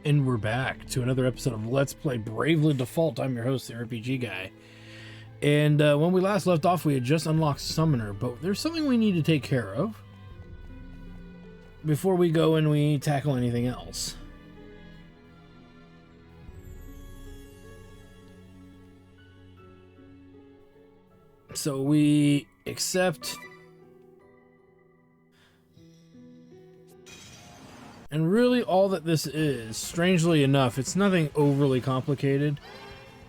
And we're back to another episode of Let's Play Bravely Default. I'm your host, the RPG Guy. And when we last left off, we had just unlocked Summoner, but there's something we need to take care of before we go and we tackle anything else. So we accept... And really all that this is, strangely enough, it's nothing overly complicated,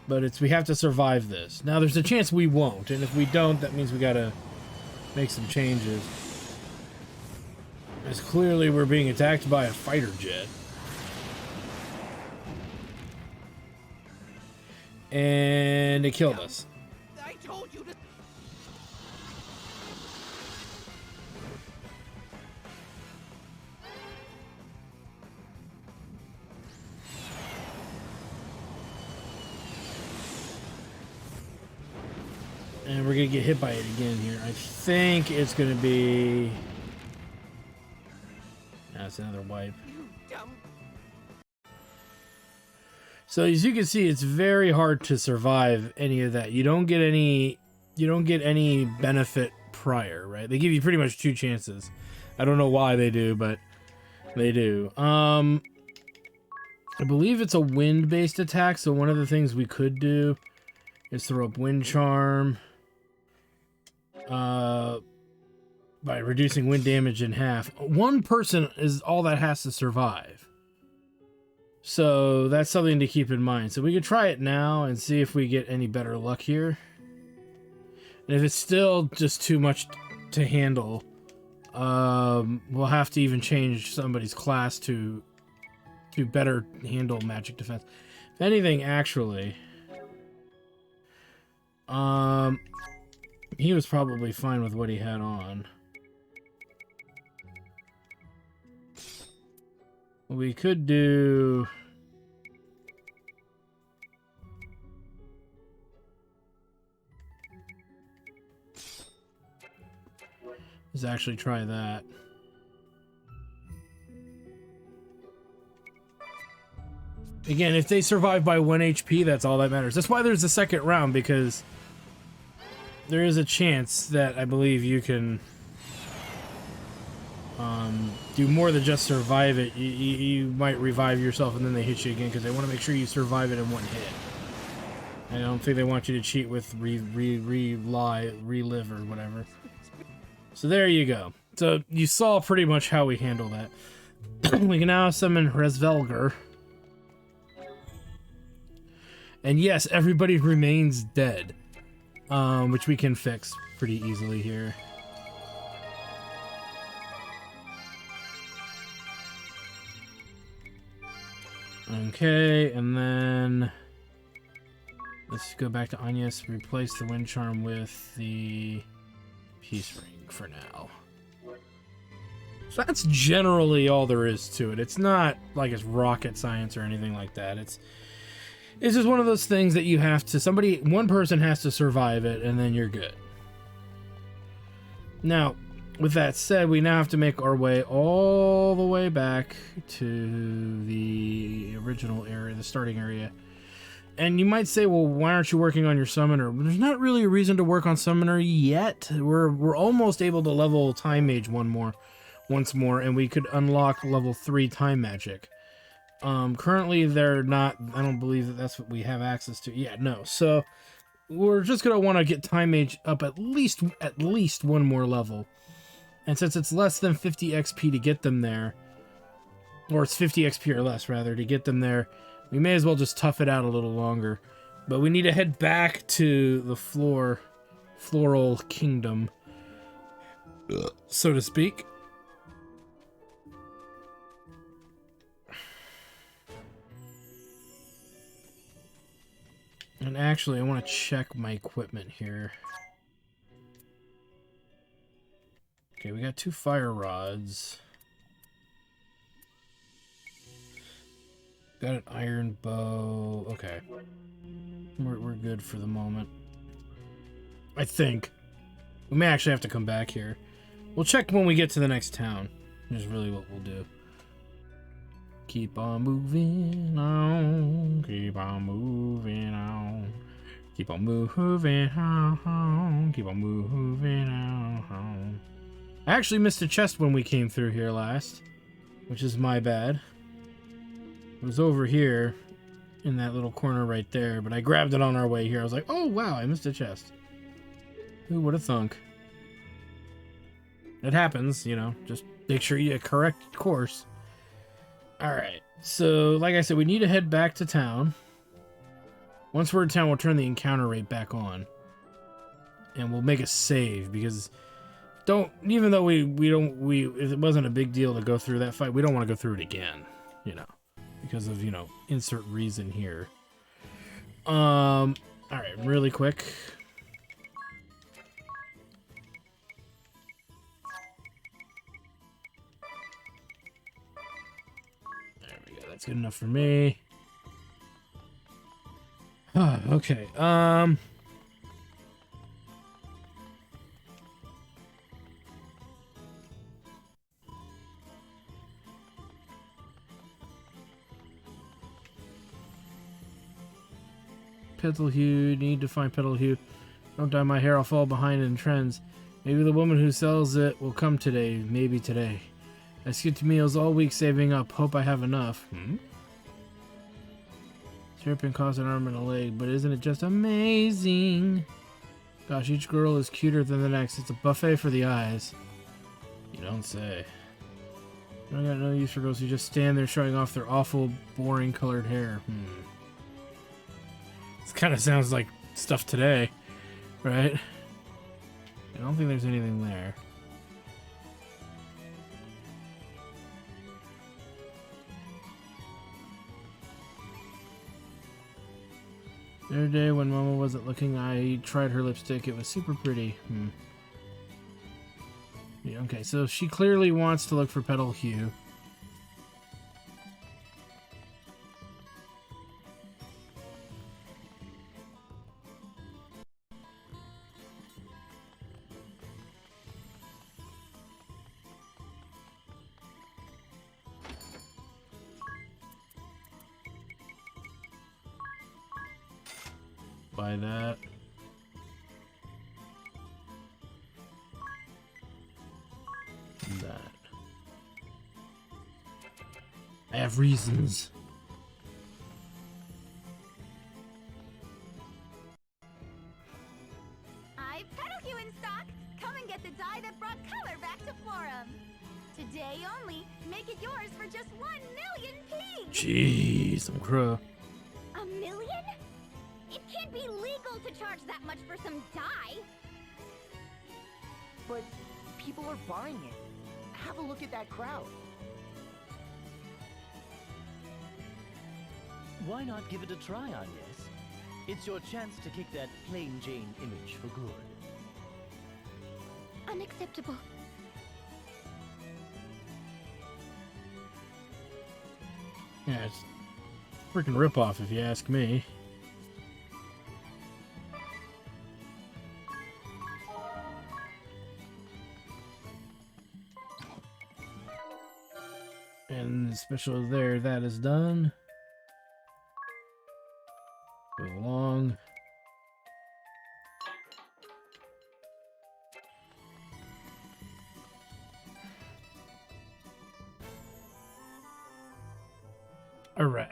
but it's we have to survive this. Now there's a chance we won't, and if we don't, that means we gotta make some changes. As clearly we're being attacked by a fighter jet. And it killed us. I told you to... And we're gonna get hit by it again here. I think it's gonna be... That's another wipe. You dumb... So as you can see, it's very hard to survive any of that. You don't get any benefit prior, right? They give you pretty much 2 chances. I don't know why they do, but they do. I believe it's a wind-based attack, so one of the things we could do is throw up Wind Charm. By reducing wind damage in half. One person is all that has to survive. So that's something to keep in mind. So we could try it now and see if we get any better luck here. And if it's still just too much to handle, we'll have to even change somebody's class to better handle magic defense. If anything, actually... he was probably fine with what he had on. We could do... Let's actually try that. Again, if they survive by 1 HP, that's all that matters. That's why there's a second round, because there is a chance that I believe you can do more than just survive it. You might revive yourself and then they hit you again because they want to make sure you survive it in 1 hit. I don't think they want you to cheat with relive or whatever. So there you go. So you saw pretty much how we handle that. We can now summon Resvelger. And yes, everybody remains dead. Which we can fix pretty easily here. Okay, and then let's go back to Agnes, replace the Wind Charm with the Peace Ring for now. So that's generally all there is to it. It's not like it's rocket science or anything like that. It's just one of those things that you have to... one person has to survive it, and then you're good. Now, with that said, we now have to make our way all the way back to the original area, the starting area. And you might say, well, why aren't you working on your Summoner? Well, there's not really a reason to work on Summoner yet. We're almost able to level Time Mage once more, and we could unlock level 3 Time Magic. Currently they're not, I don't believe that that's what we have access to. Yeah, no. So we're just going to want to get Time Mage up at least 1 more level. And since it's less than 50 XP to get them there, or it's 50 XP or less rather, to get them there, we may as well just tough it out a little longer. But we need to head back to the floral kingdom, so to speak. And actually, I want to check my equipment here. Okay, we got 2 fire rods. Got an iron bow. Okay. We're good for the moment. I think. We may actually have to come back here. We'll check when we get to the next town. Is really what we'll do. Keep on moving on. Keep on moving on. Keep on moving on. Keep on moving on. I actually missed a chest when we came through here last, which is my bad. It was over here in that little corner right there, but I grabbed it on our way here. I was like, oh wow, I missed a chest. Who would have thunk? It happens, you know, just make sure you correct course. Alright, so like I said, we need to head back to town. Once we're in town, we'll turn the encounter rate back on. And we'll make a save, because even though if it wasn't a big deal to go through that fight, we don't want to go through it again, you know, because of, you know, insert reason here. Alright, really quick. There we go, that's good enough for me. Okay, Petalhue, need to find Petalhue. Don't dye my hair, I'll fall behind in trends. Maybe the woman who sells it will come today, maybe today. I skipped meals all week saving up, hope I have enough. Syruping costs an arm and a leg, but isn't it just amazing? Gosh, each girl is cuter than the next. It's a buffet for the eyes. You don't say. I got no use for girls who just stand there showing off their awful, boring colored hair. This kind of sounds like stuff today, right? I don't think there's anything there. The other day when Mama wasn't looking, I tried her lipstick. It was super pretty. Yeah, okay, so she clearly wants to look for Petalhue. Buy that. And that. I have reasons. I've Petalhue in stock. Come and get the dye that brought color back to Forum. Today only, make it yours for just 1,000,000 pigs. Jeez, some crow. A million? It can't be legal to charge that much for some dye. But people are buying it. Have a look at that crowd. Why not give it a try, Agnes? It's your chance to kick that plain Jane image for good. Unacceptable. Yeah, it's a freaking ripoff if you ask me. And special there, that is done. Move along. All right.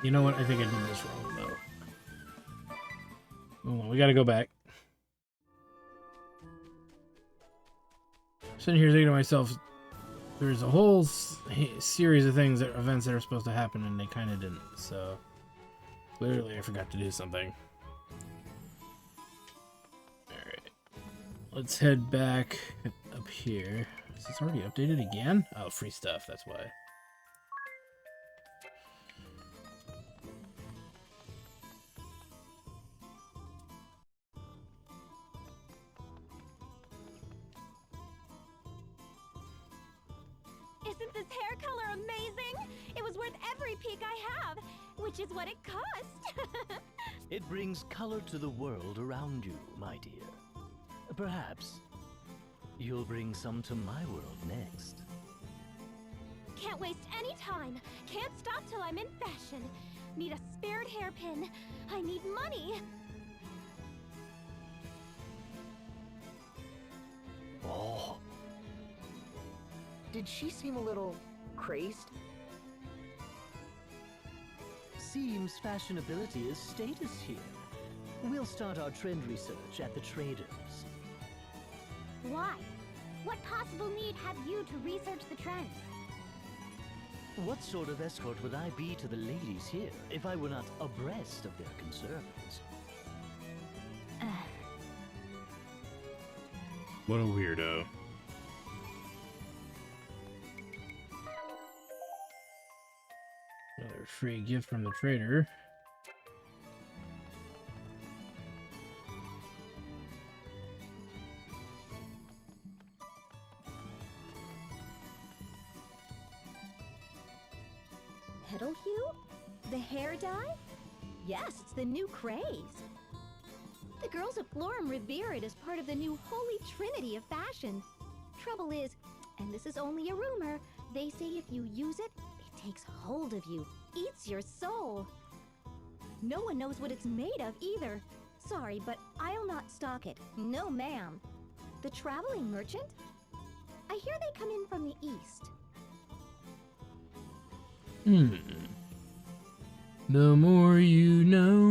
You know what? I think I did this wrong, though. Hold on, we gotta go back. Sitting here thinking to myself, there's a whole series of events that are supposed to happen, and they kind of didn't, so... Clearly I forgot to do something. Alright. Let's head back up here. Is this already updated again? Oh, free stuff, that's why. Isn't this hair color amazing? It was worth every peek I have, which is what it cost. It brings color to the world around you, my dear. Perhaps you'll bring some to my world next. Can't waste any time. Can't stop till I'm in fashion. Need a spared hairpin. I need money. Oh, Did she seem a little crazed? seems fashionability is status here. We'll start our trend research at the traders. Why? What possible need have you to research the trends? What sort of escort would I be to the ladies here if I were not abreast of their concerns? What a weirdo. Another free gift from the trader. Petal hue? The hair dye? Yes, it's the new craze. The girls of Florum revere it as part of the new holy trinity of fashion. Trouble is, and this is only a rumor, they say if you use it, it takes hold of you, eats your soul. No one knows what it's made of either. Sorry, but I'll not stock it. No, ma'am. The traveling merchant? I hear they come in from the east. The more you know.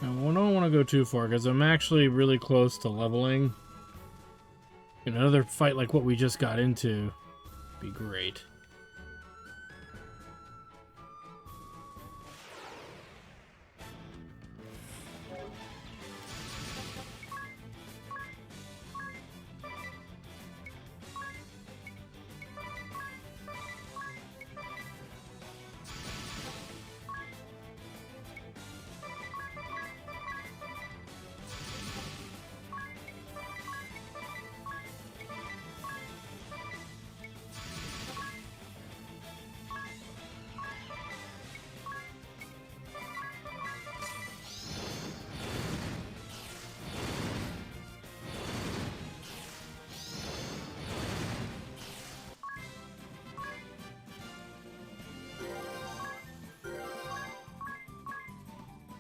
Now, I don't want to go too far because I'm actually really close to leveling. And another fight like what we just got into would be great.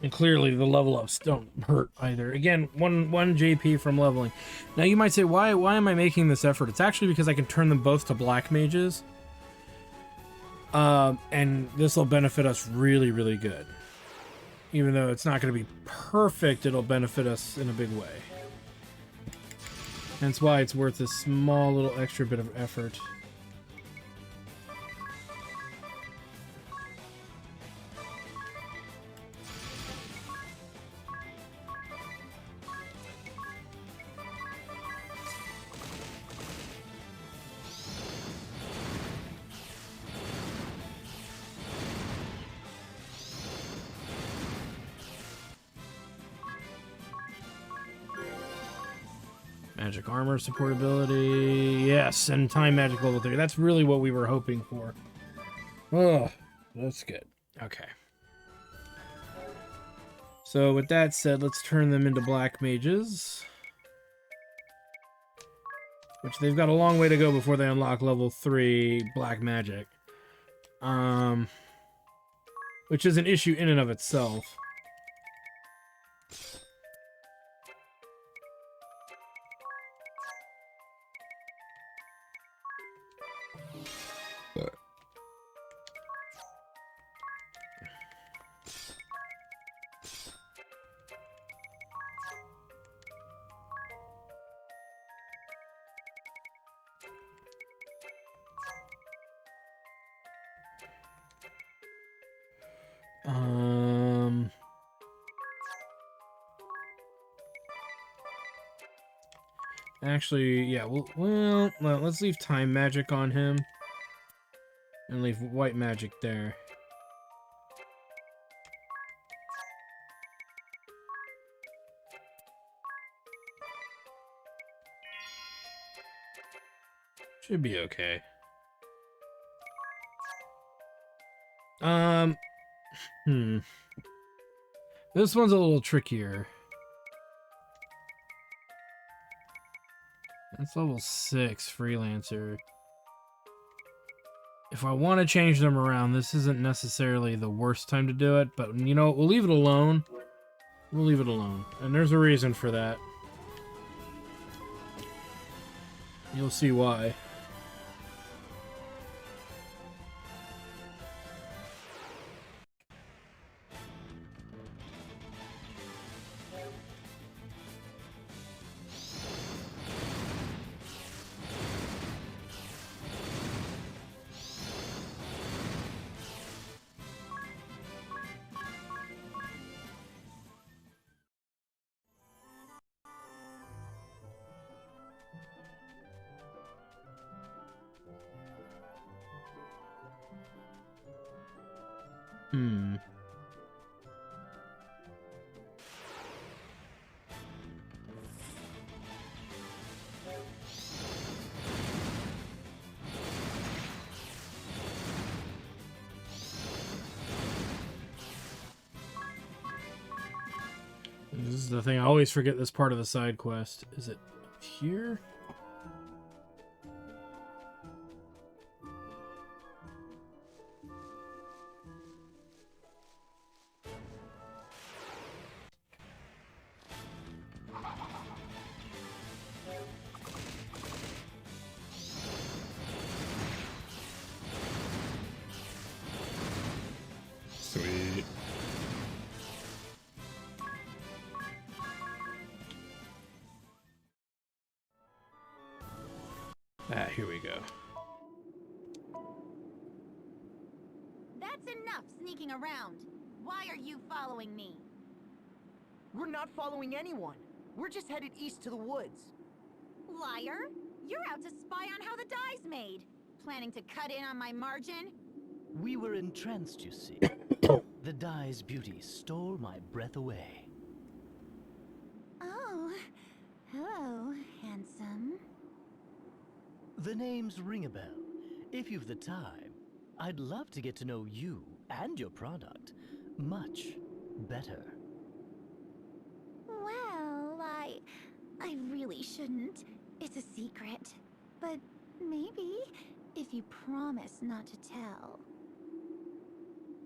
And clearly the level ups don't hurt either. Again, one JP from leveling. Now you might say, why am I making this effort? It's actually because I can turn them both to black mages. And this will benefit us really, really good. Even though it's not going to be perfect, it'll benefit us in a big way. That's why it's worth a small little extra bit of effort. Magic armor supportability. Yes, and time magic level 3. That's really what we were hoping for. Oh, that's good. Okay. So with that said, let's turn them into black mages. Which they've got a long way to go before they unlock level 3 black magic. Which is an issue in and of itself. Actually, yeah, well, let's leave time magic on him. And leave white magic there. Should be okay. This one's a little trickier. That's level 6, Freelancer. If I want to change them around, this isn't necessarily the worst time to do it, but you know what, we'll leave it alone. We'll leave it alone. And there's a reason for that. You'll see why. This is the thing, I always forget this part of the side quest. Is it here? Sweet. Here we go. That's enough sneaking around. Why are you following me? We're not following anyone. We're just headed east to the woods. Liar! You're out to spy on how the dye's made. Planning to cut in on my margin? We were entranced, you see. The dye's beauty stole my breath away. Oh, hello, handsome. The names ring a bell. If you've the time, I'd love to get to know you and your product much better. Well, I really shouldn't. It's a secret. But maybe if you promise not to tell.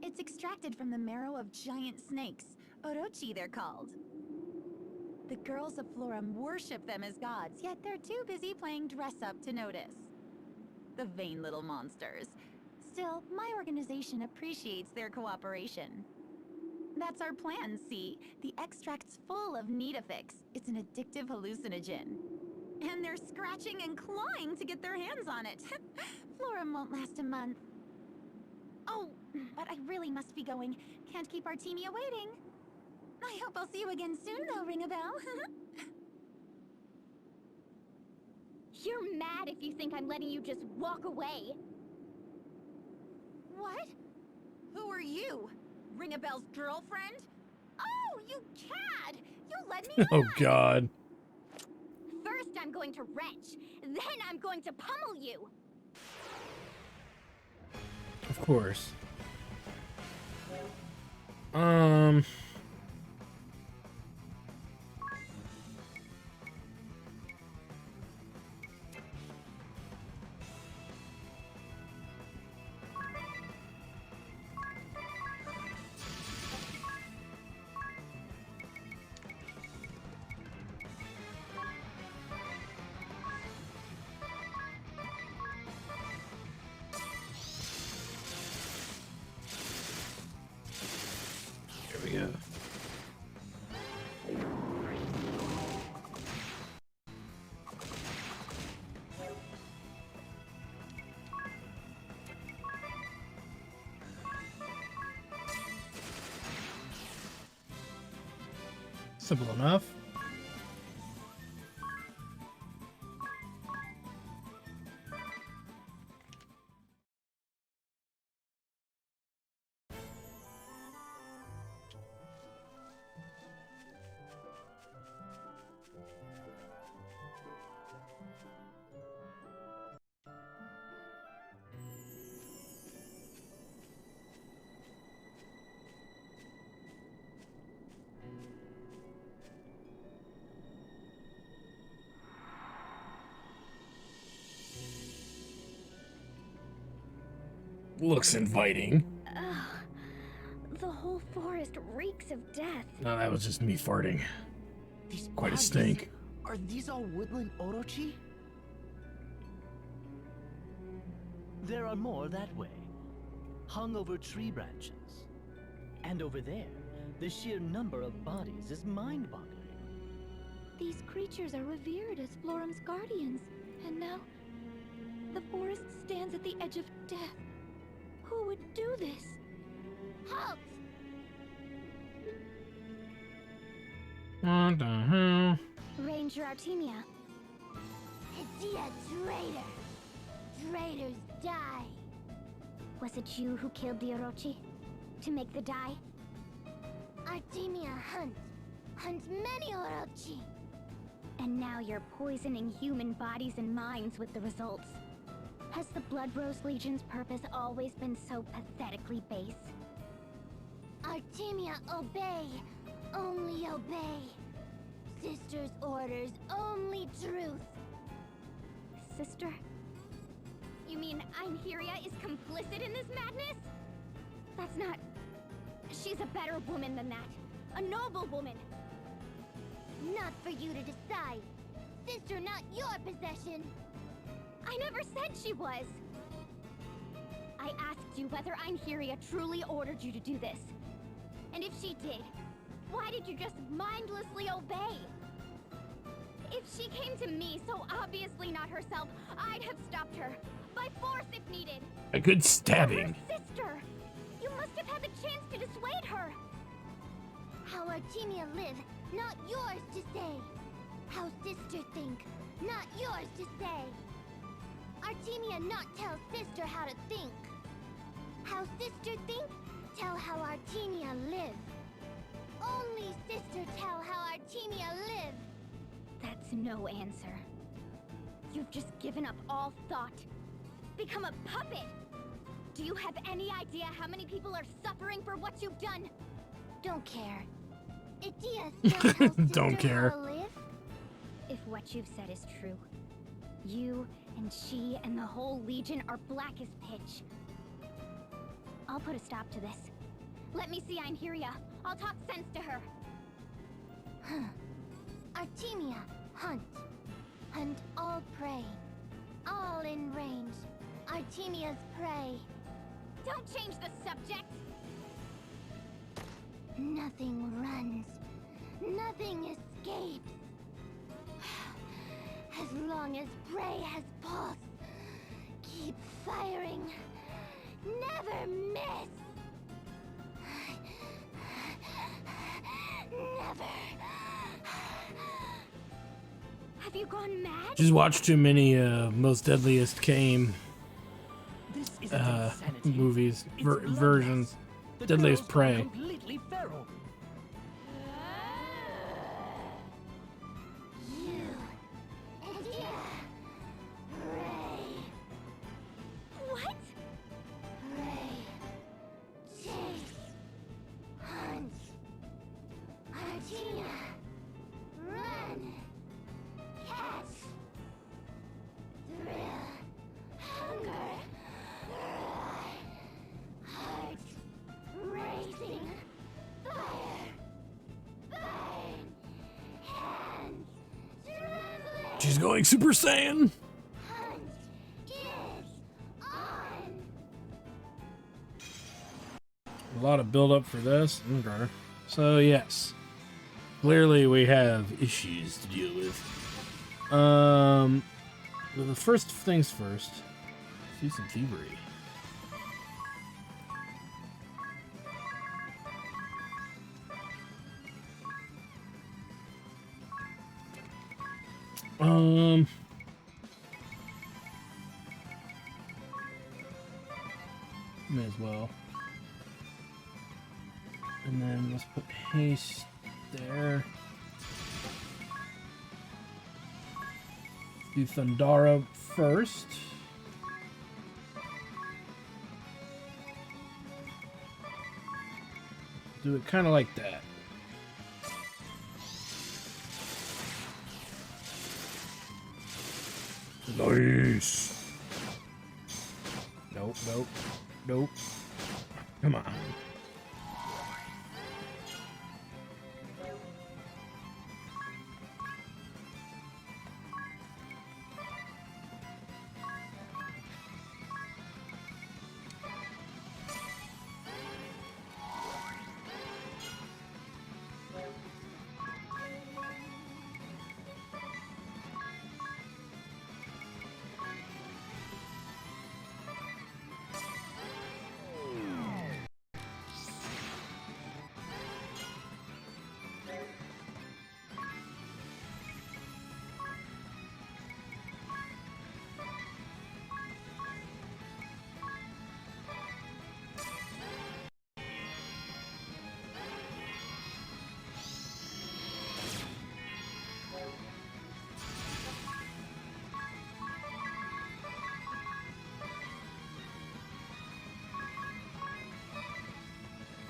It's extracted from the marrow of giant snakes. Orochi, they're called. The girls of Florum worship them as gods, yet they're too busy playing dress-up to notice. The vain little monsters. Still, my organization appreciates their cooperation. That's our plan, see? The extract's full of Nidafix. It's an addictive hallucinogen. And they're scratching and clawing to get their hands on it. Florum won't last a month. Oh, but I really must be going. Can't keep Artemia waiting. I hope I'll see you again soon, though, ring a bell. You're mad if you think I'm letting you just walk away. What? Who are you? Ring a bell's girlfriend? Oh, you cad! You let me Oh on! god. First I'm going to retch, then I'm going to pummel you. Of course. Here we go. Simple enough. Looks inviting. Ugh, the whole forest reeks of death. No, that was just me farting. These Quite a bodies, stink. Are these all woodland Orochi? There are more that way, hung over tree branches. And over there, the sheer number of bodies is mind-boggling. These creatures are revered as Florum's guardians, and now the forest stands at the edge of death. Who would do this? Halt! What the hell? Ranger Artemia. Hydia, traitor! Traitors die! Was it you who killed the Orochi? To make the dye? Artemia hunt many Orochi. And now you're poisoning human bodies and minds with the results. Has the Blood Rose Legion's purpose always been so pathetically base? Artemia, obey! Only obey! Sister's orders, only truth! Sister? You mean Einherja is complicit in this madness? That's not... She's a better woman than that. A noble woman. Not for you to decide. Sister, not your possession. I never said she was! I asked you whether Einherja truly ordered you to do this. And if she did, why did you just mindlessly obey? If she came to me, so obviously not herself, I'd have stopped her. By force if needed. A good stabbing. Her sister! You must have had the chance to dissuade her! How Artemia live, not yours to say. How sister think, not yours to say. Artemia not tell sister how to think. How sister think, tell how Artemia live. Only sister tell how Artemia live. That's no answer. You've just given up all thought. Become a puppet! Do you have any idea how many people are suffering for what you've done? Don't care. Idia still tells Don't sister care. how to live? If what you've said is true, you and she and the whole Legion are black as pitch. I'll put a stop to this. Let me see Einherja. I'll talk sense to her. Artemia, hunt. Hunt all prey. All in range. Artemia's prey. Don't change the subject! Nothing runs. Nothing escapes. As long as prey has pulse, keep firing. Never miss! Never. Have you gone mad? Just watched too many Most Deadliest Came This isn't insanity. movies, It's bloodlust. versions. The Deadliest girl's Prey. gone completely feral. You. Idia. Ray. What? Ray. Chase. Hunt. Artemia. Run. Catch. Thrill. Hunger. Heart. Racing. Fire. Burn. Hands. Trembling. She's going Super Saiyan. Hunt is on. A lot of build up for this. Okay. So yes, clearly we have issues to deal with. Well, the first things first. Let's do some thievery. May as well. And then let's put haste there. Do Thundara first. Do it kind of like that. Nice. Nope, nope, nope. Come on.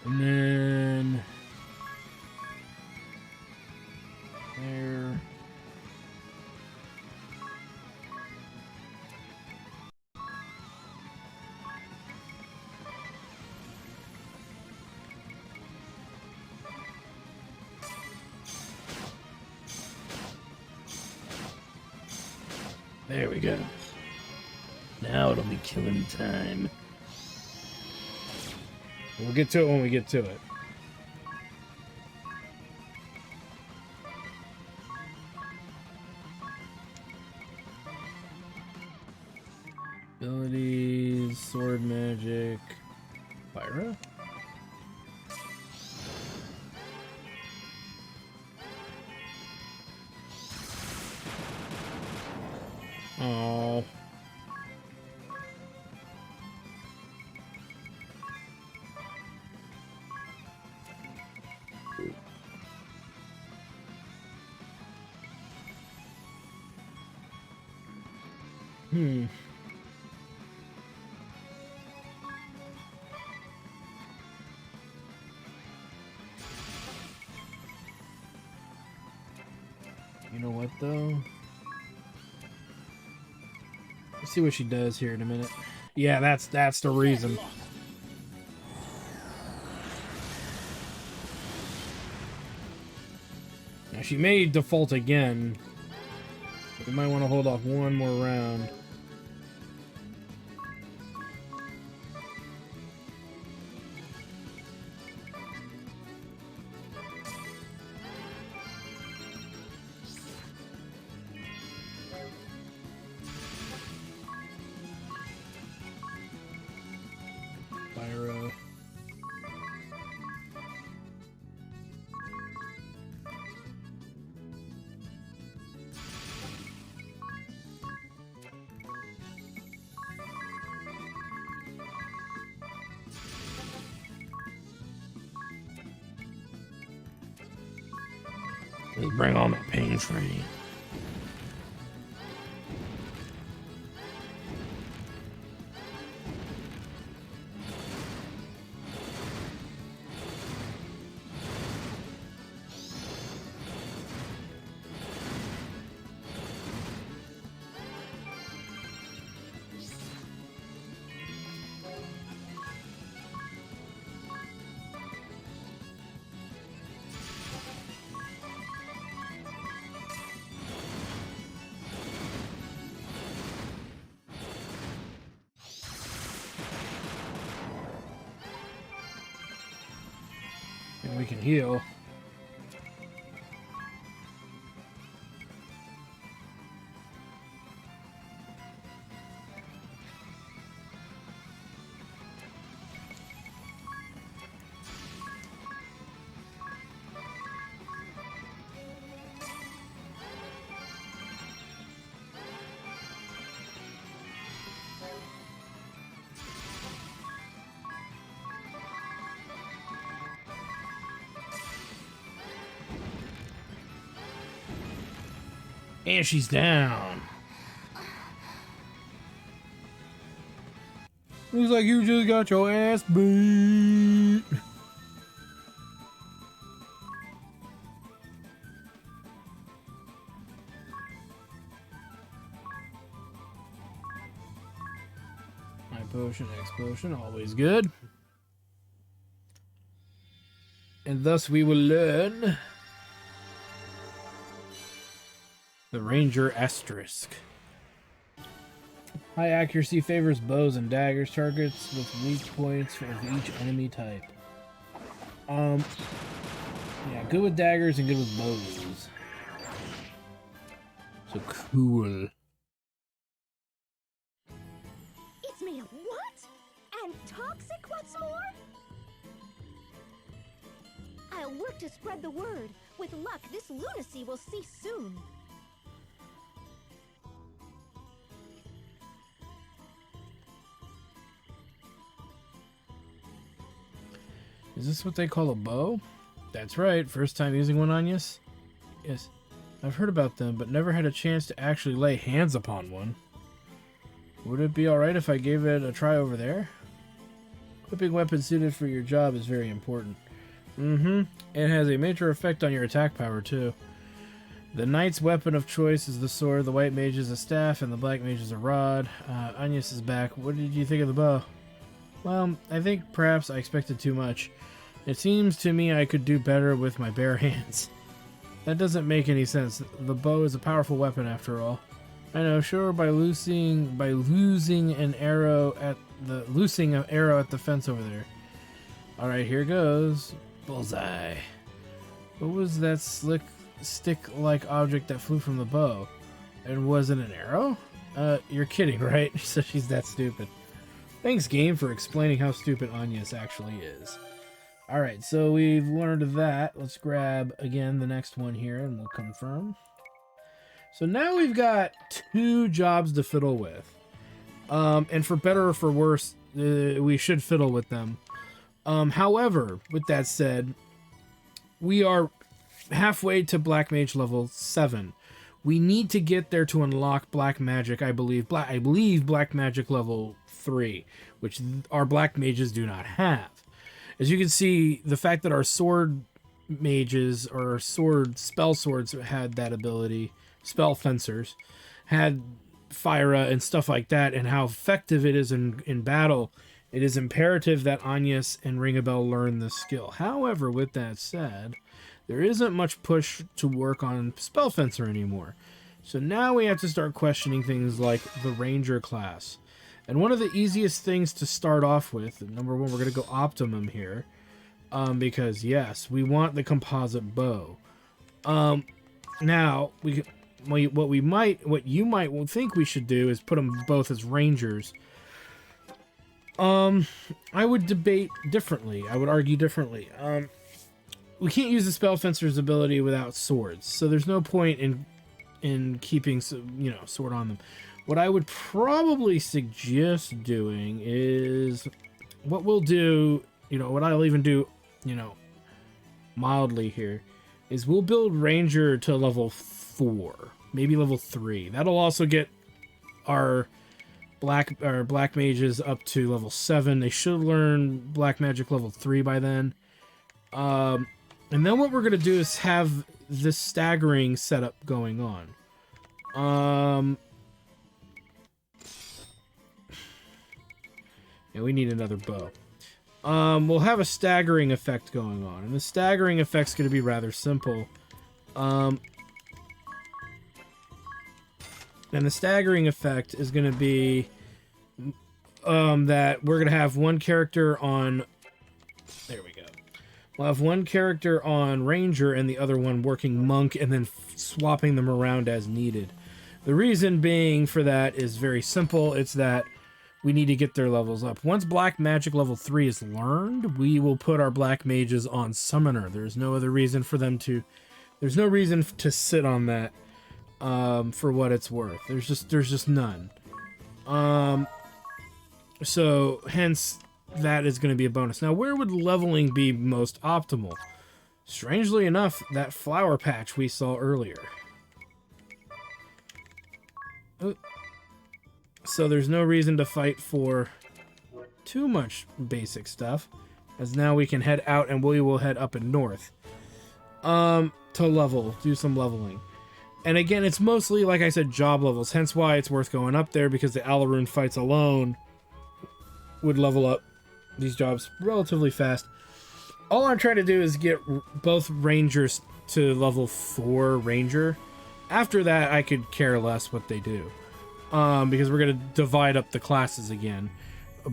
And then there. There we go. Now it'll be killing time. We'll get to it when we get to it. Abilities, sword magic, Pyra? Oh. Hmm. You know what though? Let's see what she does here in a minute. Yeah, that's the reason. Now she may default again. We might want to hold off one more round. Pyro. Let's bring on the pain tree. And we can heal. And she's down. Looks like you just got your ass beat. My potion, X potion, always good. And thus we will learn the Ranger Asterisk. High accuracy favors bows and daggers, targets with weak points of each enemy type. Yeah, good with daggers and good with bows. So cool. It's made of what? And toxic, what's more? I'll work to spread the word. With luck, this lunacy will cease soon. Is this what they call a bow? That's right, first time using one on Yes. I've heard about them, but never had a chance to actually lay hands upon one. Would it be alright if I gave it a try over there? Equipping weapons suited for your job is very important. It has a major effect on your attack power, too. The knight's weapon of choice is the sword, the white mage is a staff, and the black mage is a rod. Agnes is back. What did you think of the bow? Well, I think perhaps I expected too much. It seems to me I could do better with my bare hands. That doesn't make any sense. The bow is a powerful weapon after all. I know, sure, by losing an arrow at the fence over there. Alright, here goes. Bullseye. What was that slick stick-like object that flew from the bow? And was it an arrow? You're kidding, right? So she's that stupid. Thanks, game, for explaining how stupid Agnes actually is. Alright, so we've learned that. Let's grab, again, the next one here, and we'll confirm. So now we've got 2 jobs to fiddle with. And for better or for worse, we should fiddle with them. However, with that said, we are halfway to Black Mage level 7. We need to get there to unlock Black Magic, I believe. I believe Black Magic level 3, which our Black Mages do not have. As you can see, the fact that our sword mages, or spell swords had that ability, spell fencers, had Fyra and stuff like that, and how effective it is in battle, it is imperative that Agnes and Ringabel learn this skill. However, with that said, there isn't much push to work on Spell Fencer anymore. So now we have to start questioning things like the Ranger class. And one of the easiest things to start off with, number 1, we're going to go Optimum here. Because, yes, we want the composite bow. Now, what you might think we should do is put them both as Rangers. I would debate differently. I would argue differently. We can't use the Spell Fencer's ability without swords, so there's no point in keeping, sword on them. What I would probably suggest doing is what we'll do, what I'll even do, mildly here, is we'll build Ranger to level 4, maybe level 3. That'll also get our Black Mages up to level 7. They should learn Black Magic level 3 by then. And then what we're going to do is have this staggering setup going on. Yeah, we need another bow. We'll have a staggering effect going on, and the staggering effect's going to be rather simple. And the staggering effect is going to be that we're going to have one character on... There we go. We'll have one character on Ranger and the other one working Monk, and then swapping them around as needed. The reason being for that is very simple. It's that we need to get their levels up. Once Black Magic level 3 is learned, we will put our Black Mages on Summoner. There's no other reason for them to... There's no reason to sit on that for what it's worth. There's just none. So, hence, that is going to be a bonus. Now, where would leveling be most optimal? Strangely enough, that flower patch we saw earlier. So there's no reason to fight for too much basic stuff, as now we can head out and we will head up and north. To do some leveling. And again, it's mostly, like I said, job levels, hence why it's worth going up there, because the Alaroon fights alone would level up these jobs relatively fast. All I'm trying to do is get both rangers to level 4 ranger. After that, I could care less what they do. Because we're going to divide up the classes again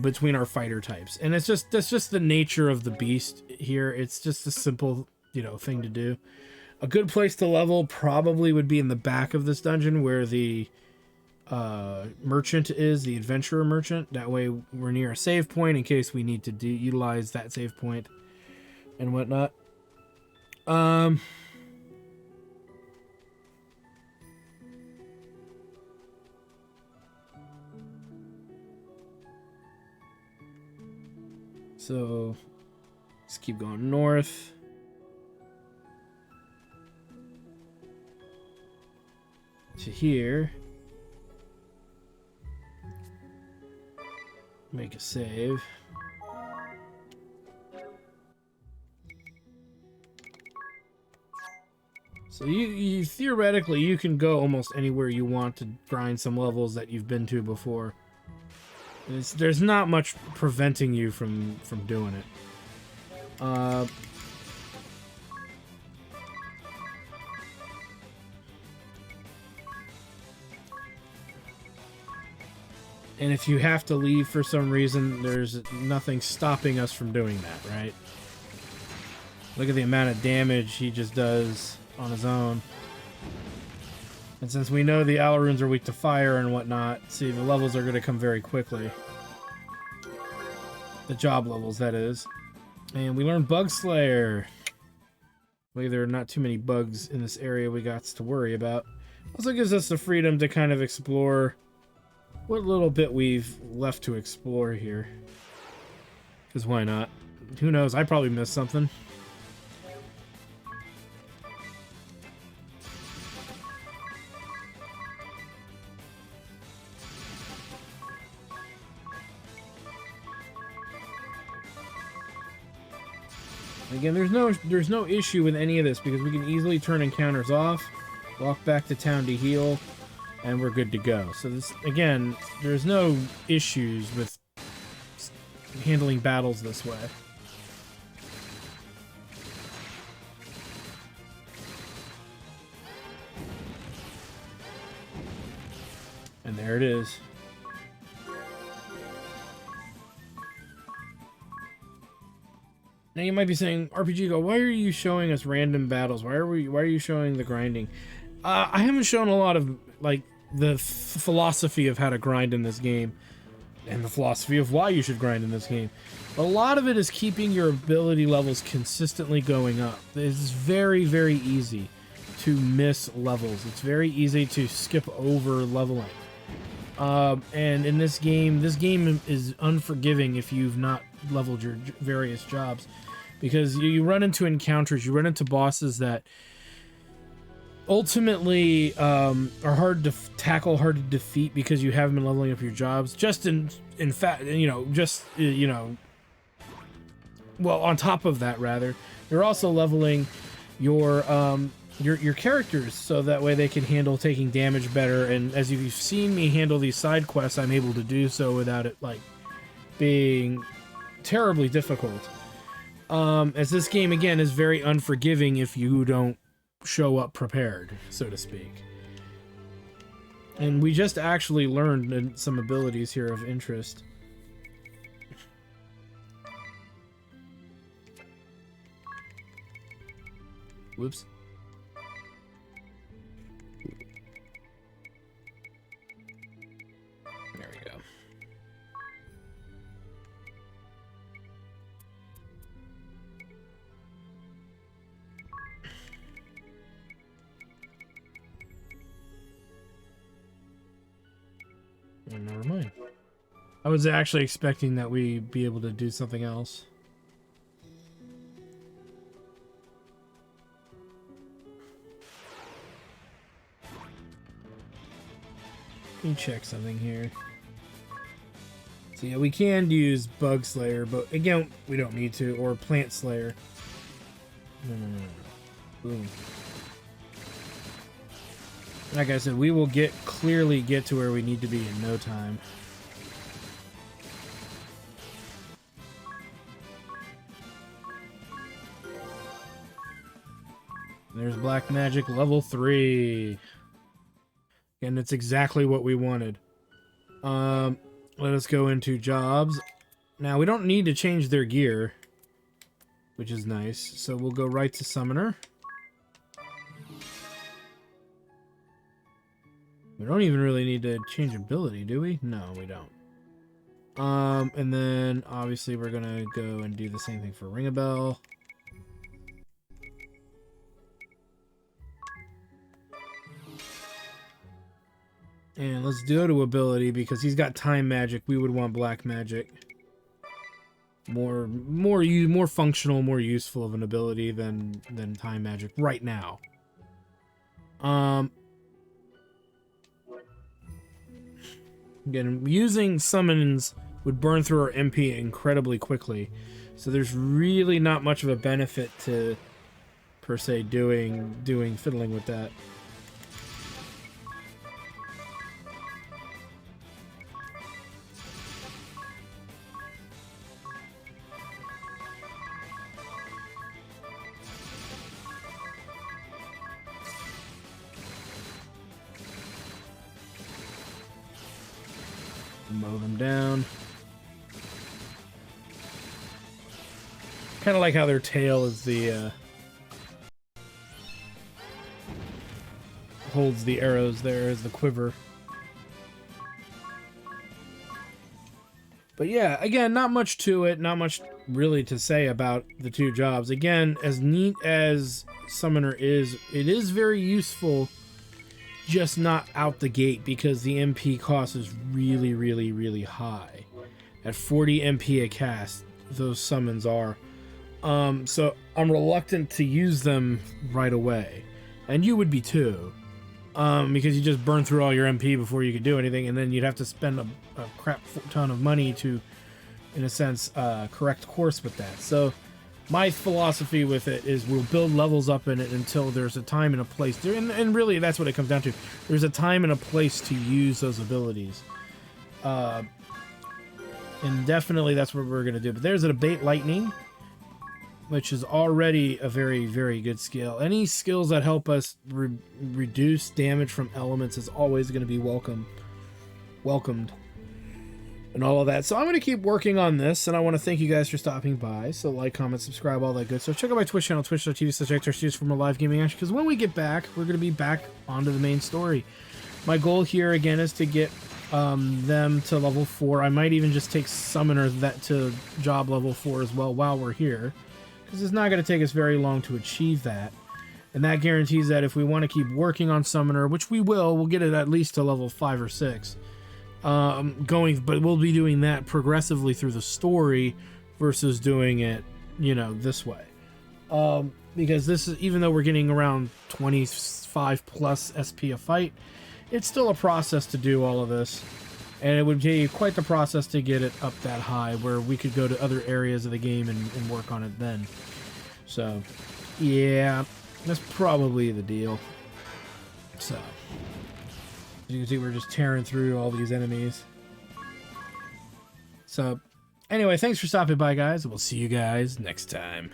between our fighter types. And that's just the nature of the beast here. It's just a simple, thing to do. A good place to level probably would be in the back of this dungeon where the merchant is, the adventurer merchant. That way we're near a save point in case we need to utilize that save point and whatnot. So let's keep going north. To here. Make a save. So you theoretically you can go almost anywhere you want to grind some levels that you've been to before. There's not much preventing you from doing it. And if you have to leave for some reason, there's nothing stopping us from doing that, right? Look at the amount of damage he just does on his own. And since we know the Alaroons are weak to fire and whatnot, see, the levels are going to come very quickly. The job levels, that is. And we learned Bug Slayer. Maybe there are not too many bugs in this area we got to worry about. Also gives us the freedom to kind of explore what little bit we've left to explore here. Because why not? Who knows? I probably missed something. Again, there's no issue with any of this because we can easily turn encounters off, walk back to town to heal, and we're good to go. So this, again, there's no issues with handling battles this way. And there it is. Now you might be saying, RPG Go, why are you showing us random battles? Why are you showing the grinding? I haven't shown a lot of like the philosophy of how to grind in this game, and the philosophy of why you should grind in this game. A lot of it is keeping your ability levels consistently going up. It's very, very easy to miss levels. It's very easy to skip over leveling. And in this game is unforgiving if you've not leveled your various jobs, because you run into encounters, you run into bosses that ultimately are hard to tackle, hard to defeat because you haven't been leveling up your jobs. Just in fact, well, on top of that, rather, you're also leveling your characters so that way they can handle taking damage better. And as you've seen me handle these side quests, I'm able to do so without it like being terribly difficult. As this game again is very unforgiving if you don't show up prepared, so to speak. And we just actually learned some abilities here of interest. Whoops. There we go. Oh, never mind. I was actually expecting that we'd be able to do something else. Let me check something here. So yeah, we can use Bug Slayer, but again, we don't need to, or Plant Slayer. No. Boom. Like I said, we will clearly get to where we need to be in no time. There's Black Magic level 3. And it's exactly what we wanted. Let us go into jobs. Now, we don't need to change their gear, which is nice. So we'll go right to Summoner. We don't even really need to change ability, do we? No, we don't. And then, obviously, we're gonna go and do the same thing for Ring a Bell. And let's go to ability because he's got time magic. We would want black magic. More functional, more useful of an ability than time magic right now. Again, using summons would burn through our MP incredibly quickly, so there's really not much of a benefit to per se fiddling with that. Mow them down. Kind of like how their tail is the holds the arrows there as the quiver. But yeah, again, not much to it, not much really to say about the two jobs. Again, as neat as Summoner is, it is very useful, just not out the gate because the MP cost is really, really, really high. At 40 MP a cast, those summons are. So I'm reluctant to use them right away. And you would be too. Because you just burn through all your MP before you could do anything, and then you'd have to spend a crap ton of money to, in a sense, correct course with that. So my philosophy with it is we'll build levels up in it until there's a time and a place. And really, that's what it comes down to. There's a time and a place to use those abilities. And definitely that's what we're going to do. But there's an Abate Lightning, which is already a very, very good skill. Any skills that help us reduce damage from elements is always going to be welcomed. And all of that. So I'm going to keep working on this, and I want to thank you guys for stopping by. So like, comment, subscribe, all that good stuff. Check out my Twitch channel, twitch.tv/xrstudios for more live gaming action, because when we get back, we're going to be back onto the main story. My goal here, again, is to get them to level 4. I might even just take Summoner to job level 4 as well while we're here, because it's not going to take us very long to achieve that. And that guarantees that if we want to keep working on Summoner, which we will, we'll get it at least to level 5 or 6. But we'll be doing that progressively through the story versus doing it, this way. Because this is, even though we're getting around 25 plus SP a fight, it's still a process to do all of this. And it would be quite the process to get it up that high where we could go to other areas of the game and work on it then. So, yeah, that's probably the deal. So, as you can see, we're just tearing through all these enemies. So, anyway, thanks for stopping by, guys. We'll see you guys next time.